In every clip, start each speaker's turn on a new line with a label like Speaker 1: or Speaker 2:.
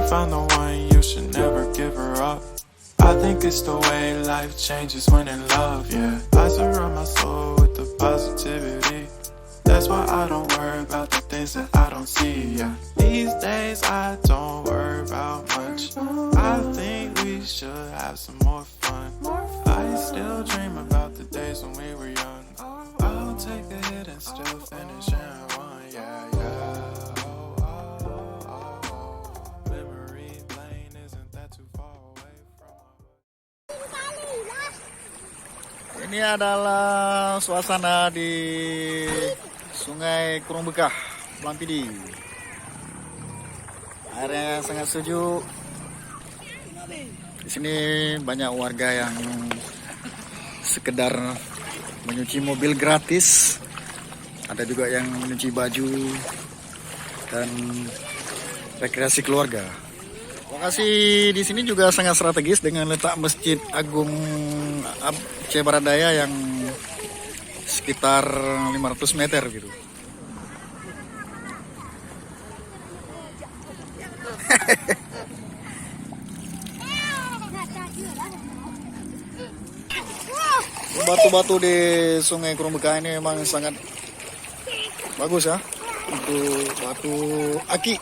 Speaker 1: found the one, you should never give her up. I think it's the way life changes when in love, yeah. I surround my soul with the positivity. That's why I don't worry about the things that I don't see, yeah. These days I don't worry about much. I think we should have some more fun. I still dream about the days when we were young. I'll take a hit and still finish in one, yeah, yeah. Memory lane isn't that too far away from our...
Speaker 2: Ini adalah suasana di Sungai Krueng Beukah, Blangpdiei. Airnya sangat sejuk. Di sini banyak warga yang sekedar menyuci mobil gratis. Ada juga yang menyuci baju dan rekreasi keluarga. Lokasi di sini juga sangat strategis dengan letak Masjid Agung Aceh Barat Daya yang sekitar 500 meter gitu. Batu-batu di Sungai Krueng Beukah ini memang sangat bagus ya untuk batu aki.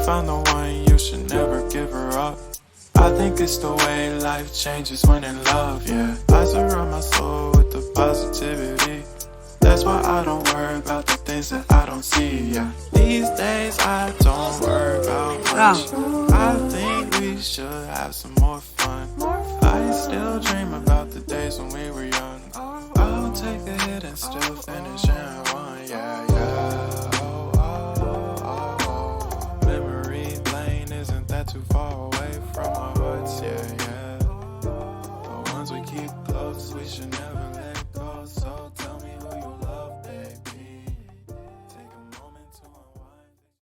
Speaker 1: Found the one, you should never give her up. I think it's the way life changes when in love, yeah. I surround my soul with the positivity. That's why I don't worry about the things that I don't see, yeah. These days I don't worry about much. I think we should have some more fun. I still dream about the days when we were young. I'll take a hit and still finish in one, yeah, yeah. Too far